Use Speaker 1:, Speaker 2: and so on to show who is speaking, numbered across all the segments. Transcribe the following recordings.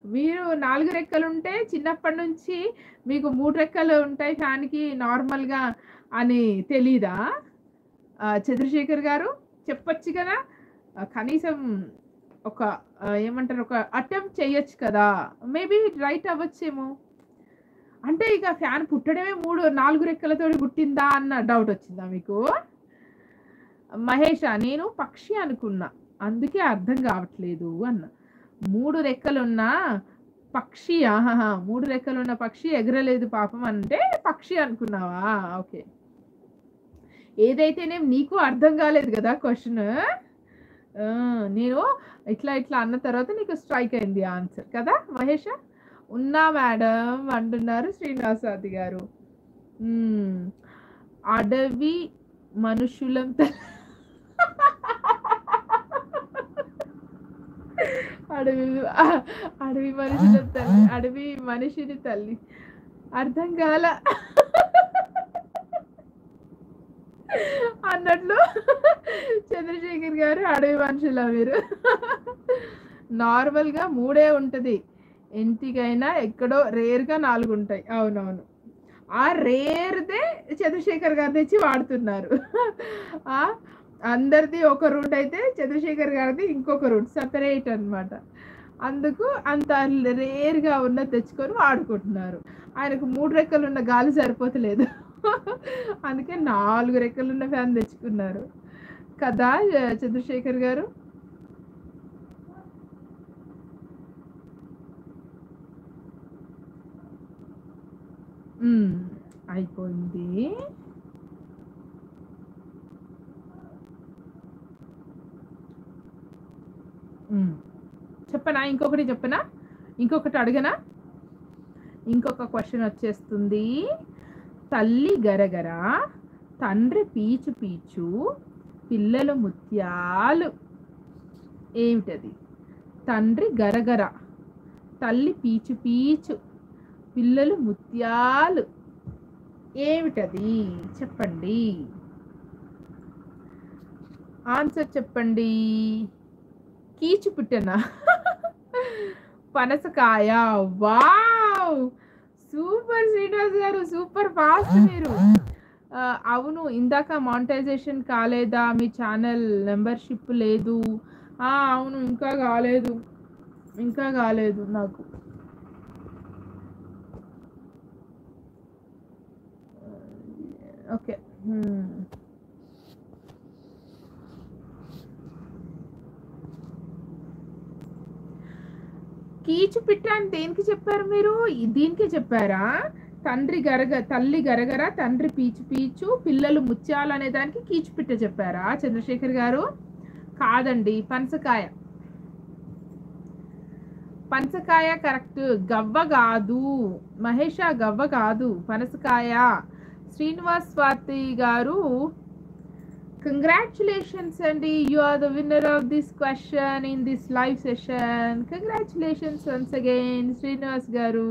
Speaker 1: మీరు 4 రెక్కలుంటే చిన్నప్పటి నుంచి మీకు 3 రెక్కలు ఉంటాయి ఫ్యాన్‌కి నార్మల్‌గా అని తెలీదా? చంద్రశేఖర్ గారు చెప్పొచ్చు కదా! కనీసం ఒక ఏమంటారు ఒక అటెంప్ట్ చేయొచ్చు కదా! మేబీ రైట్ అవ్వచ్చేమో. అంటే ఇక ఫ్యాన్ పుట్టడమే 4 రెక్కలతోటి పుట్టిందా అన్న డౌటొచ్చిందా మీకు? మహేషా నేను పక్షి అనుకున్నా. అందుకే అర్థం గావట్లేదు అన్నా. 3 రెక్కలున్న పక్షి ఆహాహా! 3 రెక్కలున్న పక్షి ఎగరలేదు పాపం అంటే పక్షి అనుకున్నావా? ఓకే. ఏదైతేనేం నీకు అర్థం గాలేదు గదా క్వెషను. ఆ! నేను ఇట్లా అన్న తర్వాత నీకు స్ట్రైక్ అయింది ఆన్సర్ కదా మహేష? ఉన్నా మేడం అంటున్నారు శ్రీనివాసాది గారు. హ్మ్. అడవి మనుషులం అడవి అడవి మనుషుల తల్లి. అడవి మనిషిని తల్లి. అర్థం కాల. అన్నట్లు చంద్రశేఖర్ గారు అడవి మనుషులా మీరు? నార్మల్‌గా 3 ఉంటది. ఇంటికైనా ఎక్కడో రేర్‌గా 4 ఉంటాయి. అవునవును. ఆ రేర్‌దే చంద్రశేఖర్ గారు తెచ్చి వాడుతున్నారు. ఆ! అందరిది ఒక రూట్ అయితే చంద్రశేఖర్ గారిది ఇంకొక రూట్ సెపరేట్ అన్నమాట. అందుకు అంత రేర్‌గా ఉన్నది తెచ్చుకొని వాడుకుంటున్నారు. ఆయనకు 3 రెక్కలున్న గాలి సరిపోతలేదు. అందుకే 4 రెక్కలున్న ఫ్యాన్ తెచ్చుకున్నారు. కదా చంద్రశేఖర్ గారు? హ్మ్. అయిపోయింది. హ్మ్. చెప్పనా? ఇంకొకటి చెప్పనా? ఇంకొకటి అడగనా? ఇంకొక క్వెషన్ వచ్చేస్తుంది. తల్లి గరగర, తండ్రి పీచు పీచు, పిల్లలు ముత్యాలు. ఏమిటది? తండ్రి గరగర, తల్లి పీచు పీచు, పిల్లలు ముత్యాలు. ఏమిటది? చెప్పండి. ఆన్సర్ చెప్పండి. కీచు పుట్టనా? పనసకాయ. వావ్! సూపర్ శ్రీనివాస్ గారు. సూపర్ ఫాస్ట్ మీరు. అవును. ఇందాక మానిటైజేషన్ కాలేదా? మీ ఛానల్ మెంబర్‌షిప్ లేదు. అవును. ఇంకా గాలేదు. ఇంకా గాలేదు నాకు. ఓకే. హ్మ్. కీచు పిట్ట అని దేనికి చెప్పారు మీరు? దీనికే చెప్పారా? తల్లి గరగర, తండ్రి పీచు పీచు, పిల్లలు ముత్యాలు అనే దానికి కీచు పిట్ట చెప్పారా చంద్రశేఖర్ గారు? కాదండి. పనసకాయ. పనసకాయ కరెక్ట్. గవ్వ గాదు. మహేష గవ్వ కాదు. పనసకాయ. శ్రీనివాస్ స్వాతి గారు కంగ్రాచులేషన్స్ అండి. You are the winner of this question in this live session. Congratulations once again Srinivas గారు.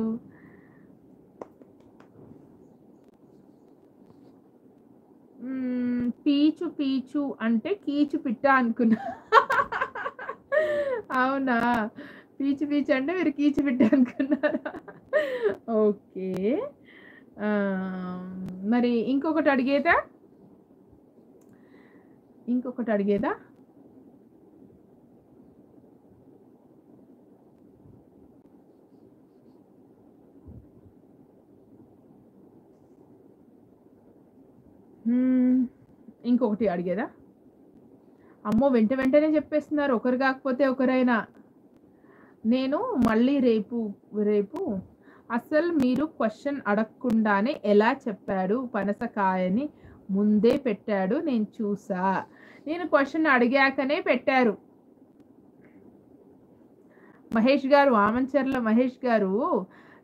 Speaker 1: పీచు పీచు అంటే కీచు పిట్ట అనుకున్నా. అవునా? పీచు పీచు అంటే మీరు కీచు పిట్ట అనుకున్నారా? ఓకే. మరి ఇంకొకటి అడిగేదా? ఇంకొకటి అడిగేదా? ఇంకొకటి అడిగేదా? అమ్మో! వెంటనే చెప్పేస్తున్నారు. ఒకరు కాకపోతే ఒకరైనా. నేను మళ్ళీ రేపు అసలు మీరు క్వెషన్ అడగకుండానే ఎలా చెప్పాడు పనసకాయని ముందే పెట్టాడు నేను చూసా. నేను క్వెషన్ అడిగాకనే పెట్టారు. మహేష్ గారు ఆమంచర్ల మహేష్ గారు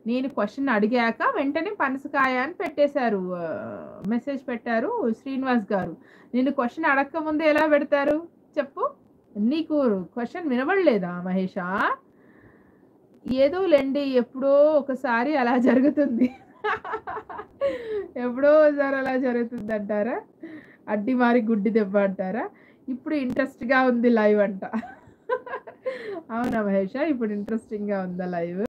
Speaker 1: నేను క్వెషన్ అడిగాక వెంటనే పనసకాయ అని పెట్టేశారు. మెసేజ్ పెట్టారు శ్రీనివాస్ గారు. నేను క్వెషన్ అడక్క ముందే ఎలా పెడతారు చెప్పు? నీకు క్వెషన్ వినబడలేదా మహేషా? ఏదోలెండి. ఎప్పుడో ఒకసారి అలా జరుగుతుంది. ఎప్పుడో ఒకసారి అలా జరుగుతుందంటారా? అడ్డి మారి గుడ్డి దెబ్బ అంటారా? ఇప్పుడు ఇంట్రెస్ట్‌గా ఉంది లైవ్ అంట. అవునా మహేషా? ఇప్పుడు ఇంట్రెస్టింగ్‌గా ఉందా లైవ్?